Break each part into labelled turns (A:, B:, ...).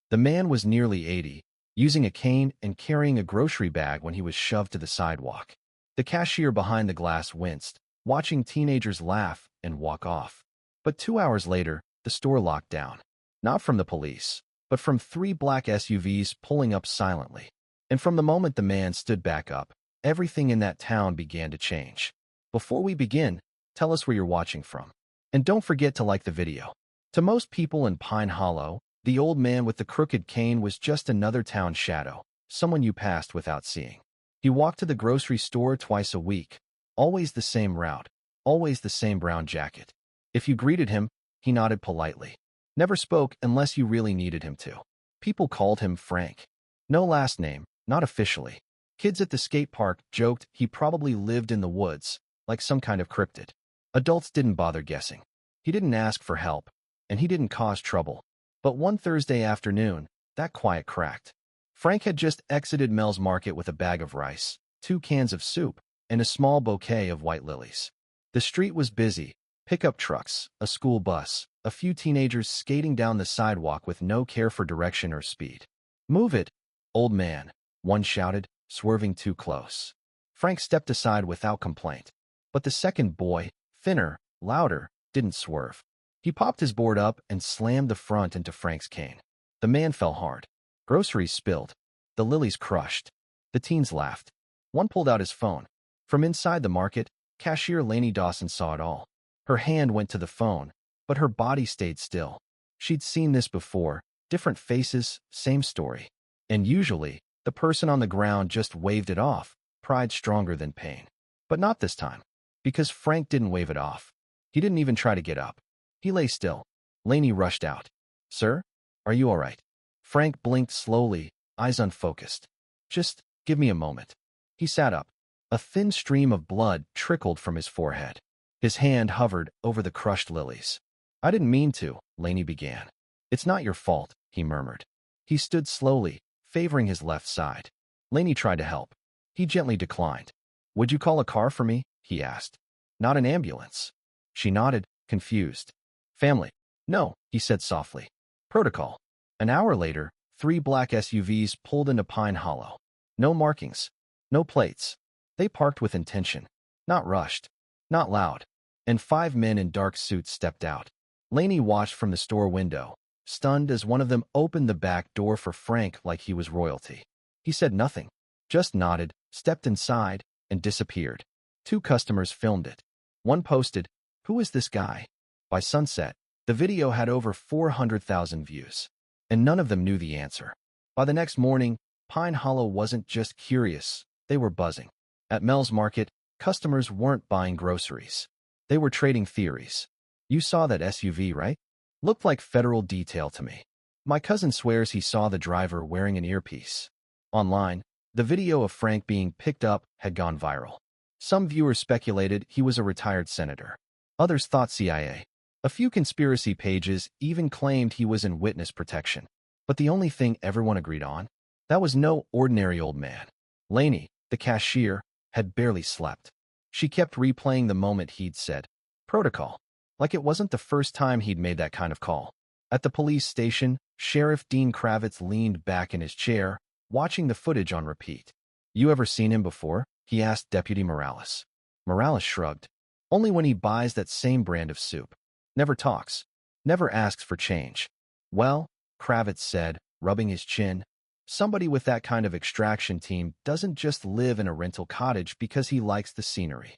A: The man was nearly 80, using a cane and carrying a grocery bag when he was shoved to the sidewalk. The cashier behind the glass winced, watching teenagers laugh and walk off. But 2 hours later, the store locked down. Not from the police, but from 3 black SUVs pulling up silently. And from the moment the man stood back up, everything in that town began to change. Before we begin, tell us where you're watching from. And don't forget to like the video. To most people in Pine Hollow, the old man with the crooked cane was just another town shadow, someone you passed without seeing. He walked to the grocery store twice a week, always the same route, always the same brown jacket. If you greeted him, he nodded politely. Never spoke unless you really needed him to. People called him Frank. No last name, not officially. Kids at the skate park joked he probably lived in the woods, like some kind of cryptid. Adults didn't bother guessing. He didn't ask for help, and he didn't cause trouble. But one Thursday afternoon, that quiet cracked. Frank had just exited Mel's Market with a bag of rice, 2 cans of soup, and a small bouquet of white lilies. The street was busy. Pickup trucks, a school bus, a few teenagers skating down the sidewalk with no care for direction or speed. "Move it, old man," one shouted, swerving too close. Frank stepped aside without complaint. But the second boy, thinner, louder, didn't swerve. He popped his board up and slammed the front into Frank's cane. The man fell hard. Groceries spilled. The lilies crushed. The teens laughed. One pulled out his phone. From inside the market, cashier Lainey Dawson saw it all. Her hand went to the phone, but her body stayed still. She'd seen this before, different faces, same story. And usually, the person on the ground just waved it off, pride stronger than pain. But not this time, because Frank didn't wave it off. He didn't even try to get up. He lay still. Lainey rushed out. "Sir? Are you all right?" Frank blinked slowly, eyes unfocused. "Just give me a moment." He sat up. A thin stream of blood trickled from his forehead. His hand hovered over the crushed lilies. "I didn't mean to," Lainey began. "It's not your fault," he murmured. He stood slowly, favoring his left side. Lainey tried to help. He gently declined. "Would you call a car for me?" he asked. "Not an ambulance." She nodded, confused. "Family." "No," he said softly. "Protocol." An hour later, 3 black SUVs pulled into Pine Hollow. No markings. No plates. They parked with intention. Not rushed. Not loud. And 5 men in dark suits stepped out. Lainey watched from the store window, stunned as one of them opened the back door for Frank like he was royalty. He said nothing, just nodded, stepped inside, and disappeared. 2 customers filmed it. One posted, "Who is this guy?" By sunset, the video had over 400,000 views. And none of them knew the answer. By the next morning, Pine Hollow wasn't just curious, they were buzzing. At Mel's Market, customers weren't buying groceries. They were trading theories. "You saw that SUV, right? Looked like federal detail to me." "My cousin swears he saw the driver wearing an earpiece." Online, the video of Frank being picked up had gone viral. Some viewers speculated he was a retired senator. Others thought CIA. A few conspiracy pages even claimed he was in witness protection. But the only thing everyone agreed on? That was no ordinary old man. Lainey, the cashier, had barely slept. She kept replaying the moment he'd said, "Protocol," like it wasn't the first time he'd made that kind of call. At the police station, Sheriff Dean Kravitz leaned back in his chair, watching the footage on repeat. "You ever seen him before?" he asked Deputy Morales. Morales shrugged. "Only when he buys that same brand of soup. Never talks. Never asks for change." "Well," Kravitz said, rubbing his chin, "somebody with that kind of extraction team doesn't just live in a rental cottage because he likes the scenery."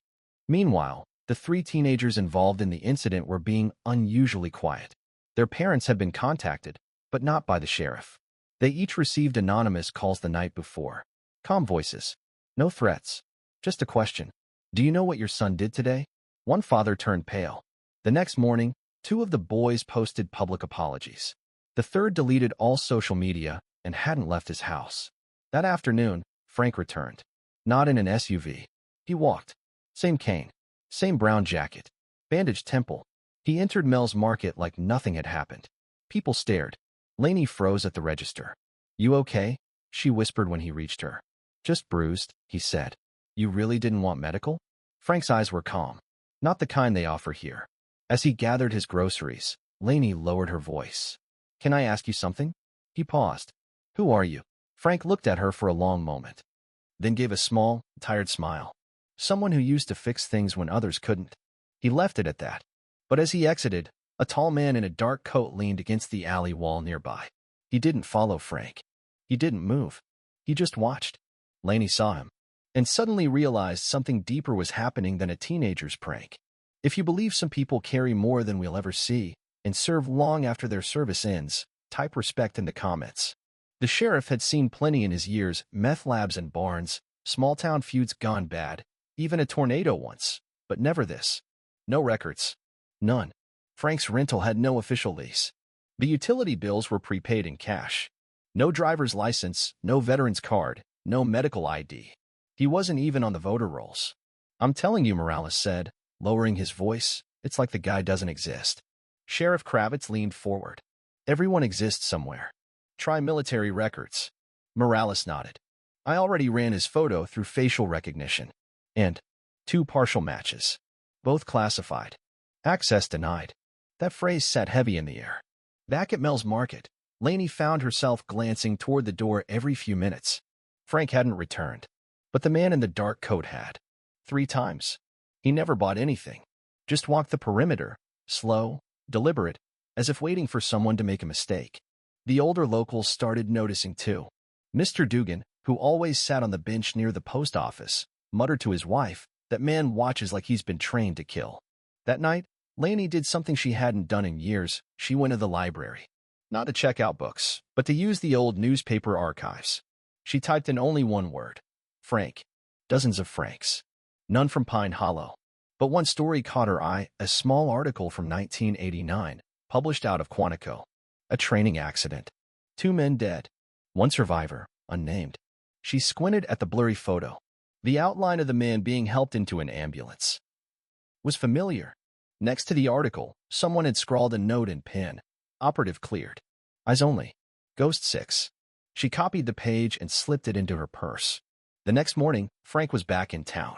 A: Meanwhile, the 3 teenagers involved in the incident were being unusually quiet. Their parents had been contacted, but not by the sheriff. They each received anonymous calls the night before. Calm voices. No threats. Just a question. "Do you know what your son did today?" One father turned pale. The next morning, 2 of the boys posted public apologies. The third deleted all social media and hadn't left his house. That afternoon, Frank returned. Not in an SUV. He walked. Same cane. Same brown jacket. Bandaged temple. He entered Mel's Market like nothing had happened. People stared. Lainey froze at the register. "You okay?" she whispered when he reached her. "Just bruised," he said. "You really didn't want medical?" Frank's eyes were calm. Not the kind they offer here. As he gathered his groceries, Lainey lowered her voice. "Can I ask you something?" He paused. Who are you? Frank looked at her for a long moment, then gave a small, tired smile. Someone who used to fix things when others couldn't. He left it at that. But as he exited, a tall man in a dark coat leaned against the alley wall nearby. He didn't follow Frank. He didn't move. He just watched. Laney saw him, and suddenly realized something deeper was happening than a teenager's prank. If you believe some people carry more than we'll ever see, and serve long after their service ends, type respect in the comments. The sheriff had seen plenty in his years, meth labs and barns, small-town feuds gone bad, even a tornado once, but never this. No records. None. Frank's rental had no official lease. The utility bills were prepaid in cash. No driver's license, no veteran's card, no medical ID. He wasn't even on the voter rolls. I'm telling you, Morales said, lowering his voice, it's like the guy doesn't exist. Sheriff Kravitz leaned forward. Everyone exists somewhere. Try military records. Morales nodded. I already ran his photo through facial recognition. And 2 partial matches. Both classified. Access denied. That phrase sat heavy in the air. Back at Mel's Market, Laney found herself glancing toward the door every few minutes. Frank hadn't returned, but the man in the dark coat had. 3 times. He never bought anything. Just walked the perimeter, slow, deliberate, as if waiting for someone to make a mistake. The older locals started noticing too. Mr. Dugan, who always sat on the bench near the post office, muttered to his wife, that man watches like he's been trained to kill. That night, Laney did something she hadn't done in years. She went to the library. Not to check out books, but to use the old newspaper archives. She typed in only one word. Frank. Dozens of Franks. None from Pine Hollow. But one story caught her eye, a small article from 1989, published out of Quantico. A training accident. 2 men dead. 1 survivor, unnamed. She squinted at the blurry photo. The outline of the man being helped into an ambulance was familiar. Next to the article, someone had scrawled a note in pen. Operative cleared. Eyes only. Ghost 6. She copied the page and slipped it into her purse. The next morning, Frank was back in town.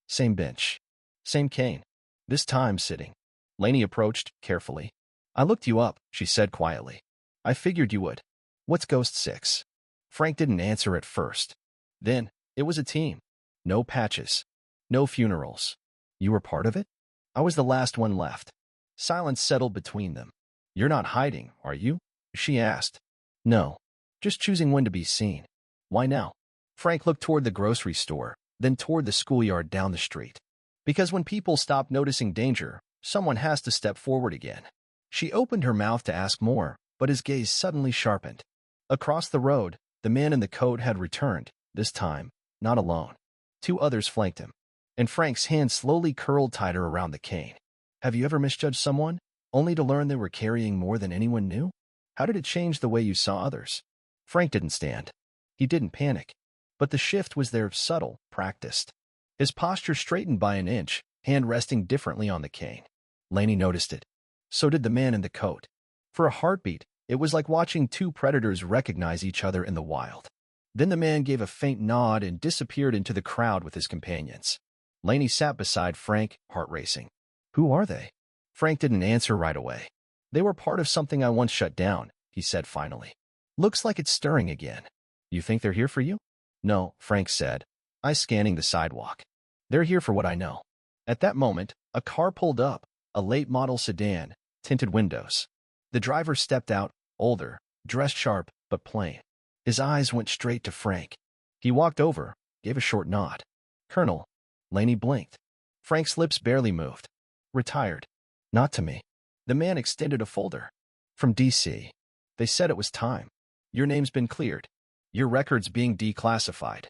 A: Same bench. Same cane. This time sitting. Laney approached, carefully. I looked you up, she said quietly. I figured you would. What's Ghost 6? Frank didn't answer at first. Then, it was a team. No patches. No funerals. You were part of it? I was the last one left. Silence settled between them. You're not hiding, are you? She asked. No. Just choosing when to be seen. Why now? Frank looked toward the grocery store, then toward the schoolyard down the street. Because when people stop noticing danger, someone has to step forward again. She opened her mouth to ask more, but his gaze suddenly sharpened. Across the road, the man in the coat had returned, this time, not alone. 2 others flanked him, and Frank's hand slowly curled tighter around the cane. Have you ever misjudged someone, only to learn they were carrying more than anyone knew? How did it change the way you saw others? Frank didn't stand. He didn't panic. But the shift was there, subtle, practiced. His posture straightened by an inch, hand resting differently on the cane. Laney noticed it. So did the man in the coat. For a heartbeat, it was like watching 2 predators recognize each other in the wild. Then the man gave a faint nod and disappeared into the crowd with his companions. Laney sat beside Frank, heart racing. Who are they? Frank didn't answer right away. They were part of something I once shut down, he said finally. Looks like it's stirring again. You think they're here for you? No, Frank said, eyes scanning the sidewalk. They're here for what I know. At that moment, a car pulled up, a late-model sedan, tinted windows. The driver stepped out, older, dressed sharp, but plain. His eyes went straight to Frank. He walked over, gave a short nod. Colonel. Laney blinked. Frank's lips barely moved. Retired. Not to me. The man extended a folder. From D.C. They said it was time. Your name's been cleared. Your record's being declassified.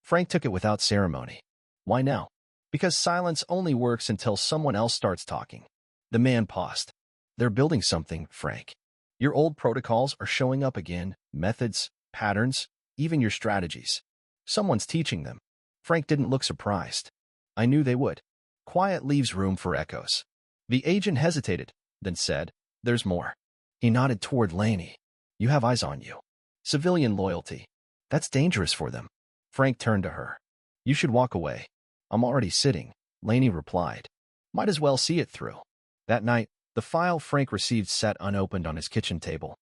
A: Frank took it without ceremony. Why now? Because silence only works until someone else starts talking. The man paused. They're building something, Frank. Your old protocols are showing up again, methods, patterns, even your strategies. Someone's teaching them. Frank didn't look surprised. I knew they would. Quiet leaves room for echoes. The agent hesitated, then said, There's more. He nodded toward Laney. You have eyes on you. Civilian loyalty. That's dangerous for them. Frank turned to her. You should walk away. I'm already sitting, Laney replied. Might as well see it through. That night, the file Frank received sat unopened on his kitchen table.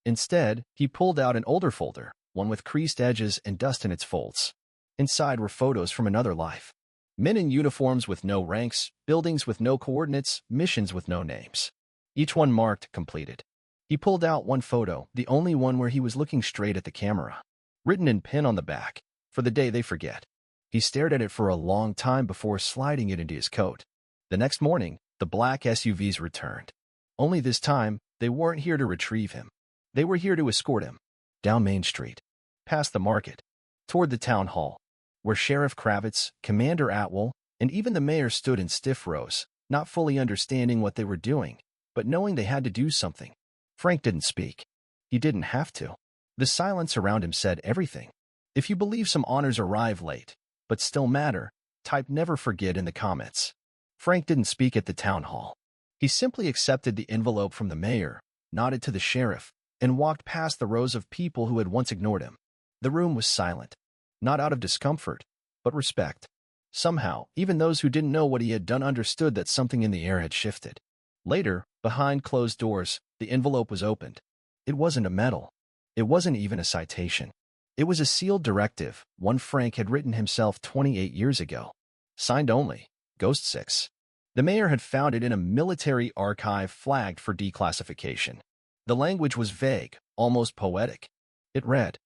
A: Instead, he pulled out an older folder, one with creased edges and dust in its folds. Inside were photos from another life. Men in uniforms with no ranks, buildings with no coordinates, missions with no names. Each one marked completed. He pulled out one photo, the only one where he was looking straight at the camera. Written in pen on the back, for the day they forget. He stared at it for a long time before sliding it into his coat. The next morning, the black SUVs returned. Only this time, they weren't here to retrieve him. They were here to escort him. Down Main Street. Past the market. Toward the town hall, where Sheriff Kravitz, Commander Atwell, and even the mayor stood in stiff rows, not fully understanding what they were doing, but knowing they had to do something. Frank didn't speak. He didn't have to. The silence around him said everything. If you believe some honors arrive late, but still matter, type never forget in the comments. Frank didn't speak at the town hall. He simply accepted the envelope from the mayor, nodded to the sheriff, and walked past the rows of people who had once ignored him. The room was silent, not out of discomfort, but respect. Somehow, even those who didn't know what he had done understood that something in the air had shifted. Later, behind closed doors, the envelope was opened. It wasn't a medal. It wasn't even a citation. It was a sealed directive, one Frank had written himself 28 years ago. Signed only, Ghost 6. The mayor had found it in a military archive flagged for declassification. The language was vague, almost poetic. It read,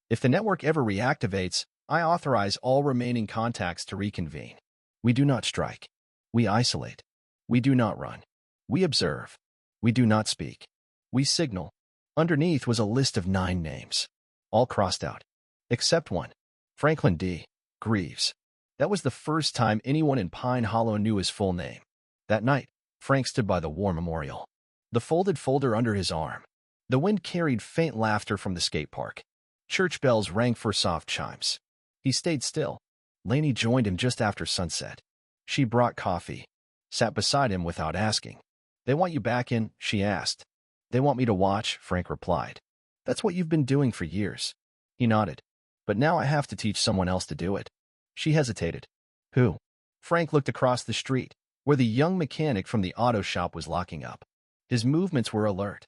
A: "If the network ever reactivates, I authorize all remaining contacts to reconvene. We do not strike. We isolate. We do not run. We observe. We do not speak. We signal." Underneath was a list of 9 names, all crossed out, except one, Franklin D. Greaves. That was the first time anyone in Pine Hollow knew his full name. That night, Frank stood by the war memorial, the folded folder under his arm. The wind carried faint laughter from the skate park. Church bells rang for soft chimes. He stayed still. Lainey joined him just after sunset. She brought coffee, sat beside him without asking. "They want you back in?" she asked. "They want me to watch," Frank replied. "That's what you've been doing for years." He nodded. "But now I have to teach someone else to do it." She hesitated. "Who?" Frank looked across the street, where the young mechanic from the auto shop was locking up. His movements were alert,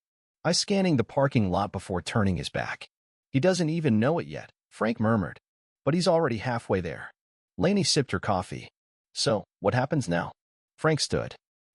A: scanning the parking lot before turning his back. "He doesn't even know it yet," Frank murmured. "But he's already halfway there." Lainey sipped her coffee. "So, what happens now?" Frank stood.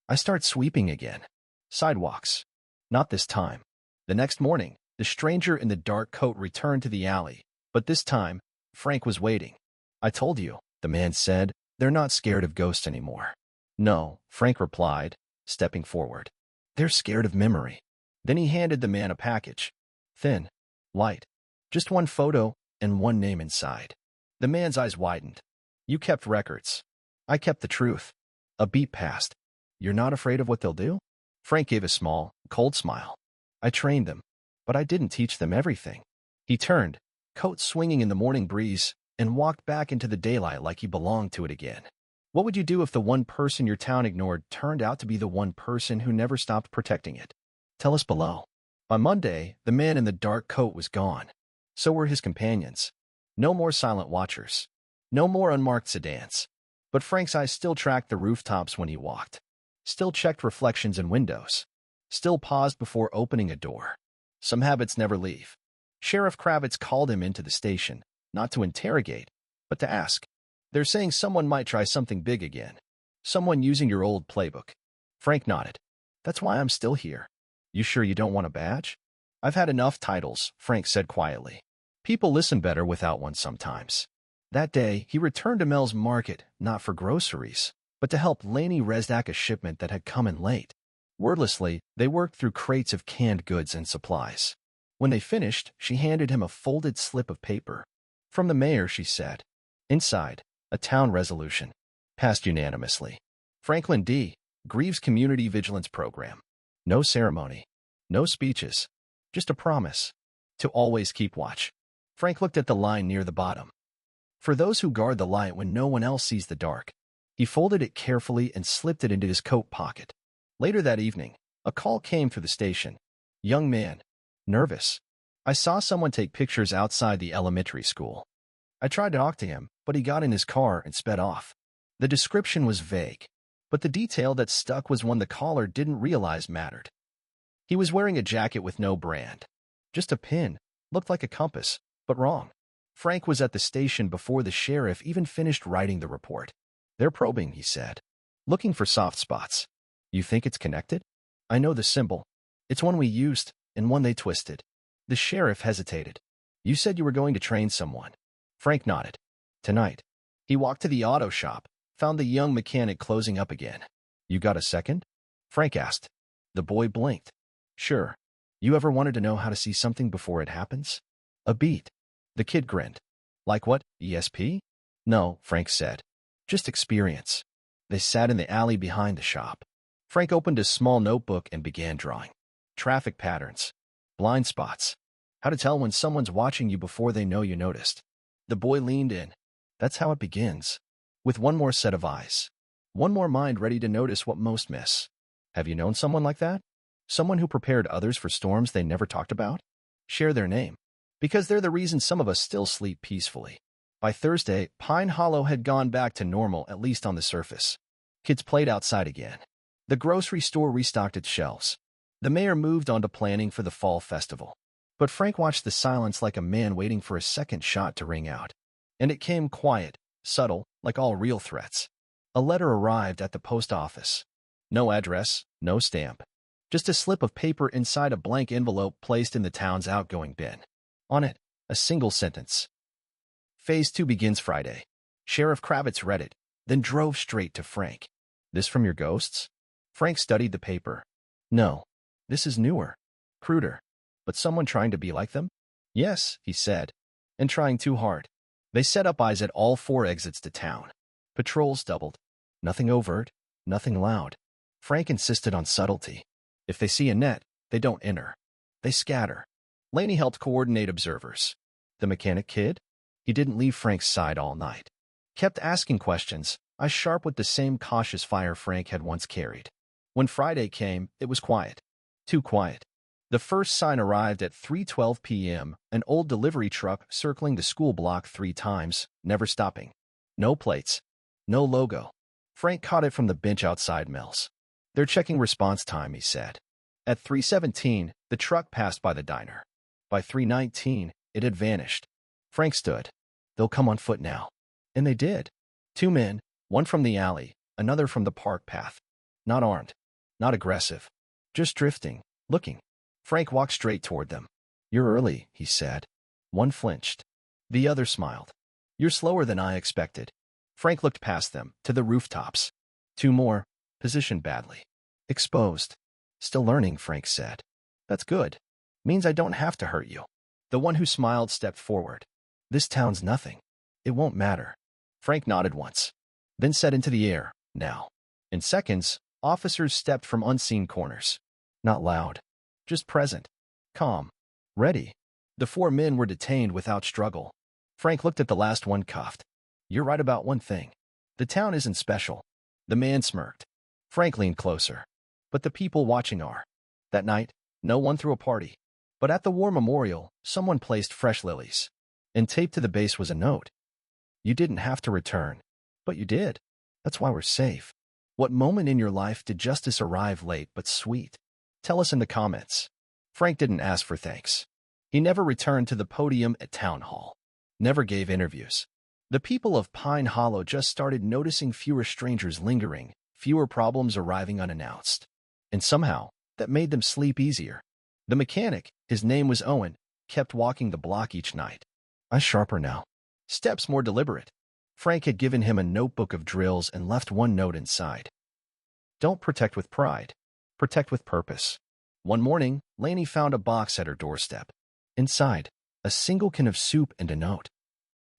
A: "I start sweeping again. Sidewalks. Not this time." The next morning, the stranger in the dark coat returned to the alley, but this time, Frank was waiting. "I told you," the man said, "they're not scared of ghosts anymore." "No," Frank replied, stepping forward. "They're scared of memory." Then he handed the man a package. Thin, light, just one photo and one name inside. The man's eyes widened. "You kept records." "I kept the truth." A beat passed. "You're not afraid of what they'll do?" Frank gave a small, cold smile. "I trained them, but I didn't teach them everything." He turned, coat swinging in the morning breeze, and walked back into the daylight like he belonged to it again. What would you do if the one person your town ignored turned out to be the one person who never stopped protecting it? Tell us below. By Monday, the man in the dark coat was gone. So were his companions. No more silent watchers. No more unmarked sedans. But Frank's eyes still tracked the rooftops when he walked. Still checked reflections in windows. Still paused before opening a door. Some habits never leave. Sheriff Kravitz called him into the station, not to interrogate, but to ask. "They're saying someone might try something big again. Someone using your old playbook." Frank nodded. "That's why I'm still here." "You sure you don't want a badge?" "I've had enough titles," Frank said quietly. "People listen better without one sometimes." That day, he returned to Mel's Market, not for groceries, but to help Lainey resdack a shipment that had come in late. Wordlessly, they worked through crates of canned goods and supplies. When they finished, she handed him a folded slip of paper. "From the mayor," she said. Inside, a town resolution. Passed unanimously. Franklin D. Greaves Community Vigilance Program. No ceremony. No speeches. Just a promise. To always keep watch. Frank looked at the line near the bottom. "For those who guard the light when no one else sees the dark." He folded it carefully and slipped it into his coat pocket. Later that evening, a call came through the station. "Young man. Nervous. I saw someone take pictures outside the elementary school. I tried to talk to him, but he got in his car and sped off." The description was vague, but the detail that stuck was one the caller didn't realize mattered. He was wearing a jacket with no brand, Just a pin. Looked like a compass, but wrong. Frank was at the station before the sheriff even finished writing the report. They're probing, he said. Looking for soft spots. You think it's connected? I know the symbol. It's one we used, and one they twisted. The sheriff hesitated. You said you were going to train someone. Frank nodded. Tonight. He walked to the auto shop, found the young mechanic closing up again. You got a second? Frank asked. The boy blinked. Sure. You ever wanted to know how to see something before it happens? A beat. The kid grinned. Like what, ESP? No, Frank said. Just experience. They sat in the alley behind the shop. Frank opened a small notebook and began drawing. Traffic patterns. Blind spots. How to tell when someone's watching you before they know you noticed. The boy leaned in. That's how it begins. With one more set of eyes. One more mind ready to notice what most miss. Have you known someone like that? Someone who prepared others for storms they never talked about? Share their name. Because they're the reason some of us still sleep peacefully. By Thursday, Pine Hollow had gone back to normal, at least on the surface. Kids played outside again. The grocery store restocked its shelves. The mayor moved on to planning for the fall festival. But Frank watched the silence like a man waiting for a second shot to ring out. And it came quiet, subtle, like all real threats. A letter arrived at the post office. No address, no stamp. Just a slip of paper inside a blank envelope placed in the town's outgoing bin. On it, a single sentence. Phase 2 begins Friday. Sheriff Kravitz read it, then drove straight to Frank. This from your ghosts? Frank studied the paper. No, this is newer, cruder. But someone trying to be like them? Yes, he said, and trying too hard. They set up eyes at all 4 exits to town. Patrols doubled. Nothing overt, nothing loud. Frank insisted on subtlety. If they see a net, they don't enter. They scatter. Laney helped coordinate observers. The mechanic kid? He didn't leave Frank's side all night. Kept asking questions, eyes sharp with the same cautious fire Frank had once carried. When Friday came, it was quiet. Too quiet. The first sign arrived at 3:12 p.m., an old delivery truck circling the school block 3 times, never stopping. No plates. No logo. Frank caught it from the bench outside Mel's. They're checking response time, he said. At 3:17, the truck passed by the diner. By 3:19, it had vanished. Frank stood. They'll come on foot now. And they did. 2 men, one from the alley, another from the park path. Not armed. Not aggressive. Just drifting, looking. Frank walked straight toward them. You're early, he said. One flinched. The other smiled. You're slower than I expected. Frank looked past them, to the rooftops. 2 more, positioned badly. Exposed. Still learning, Frank said. That's good. Means I don't have to hurt you. The one who smiled stepped forward. This town's nothing. It won't matter. Frank nodded once. Then set into the air, now. In seconds, officers stepped from unseen corners. Not loud. Just present. Calm. Ready. The 4 men were detained without struggle. Frank looked at the last one cuffed. You're right about one thing. The town isn't special. The man smirked. Frank leaned closer. But the people watching are. That night, no one threw a party. But at the war memorial, someone placed fresh lilies. And taped to the base was a note. You didn't have to return. But you did. That's why we're safe. What moment in your life did justice arrive late but sweet? Tell us in the comments. Frank didn't ask for thanks. He never returned to the podium at town hall. Never gave interviews. The people of Pine Hollow just started noticing fewer strangers lingering, fewer problems arriving unannounced. And somehow, that made them sleep easier. The mechanic, his name was Owen, kept walking the block each night. Eyes sharper now. Steps more deliberate. Frank had given him a notebook of drills and left one note inside. Don't protect with pride. Protect with purpose. One morning, Laney found a box at her doorstep. Inside, a single can of soup and a note.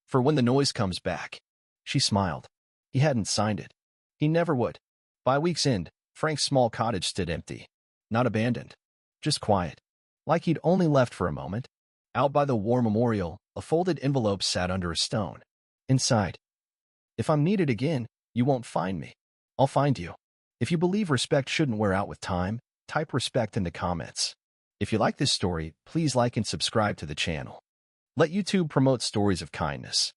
A: For when the noise comes back. She smiled. He hadn't signed it. He never would. By week's end, Frank's small cottage stood empty. Not abandoned. Just quiet. Like he'd only left for a moment. Out by the war memorial, a folded envelope sat under a stone. Inside. If I'm needed again, you won't find me. I'll find you. If you believe respect shouldn't wear out with time, type respect in the comments. If you like this story, please like and subscribe to the channel. Let YouTube promote stories of kindness.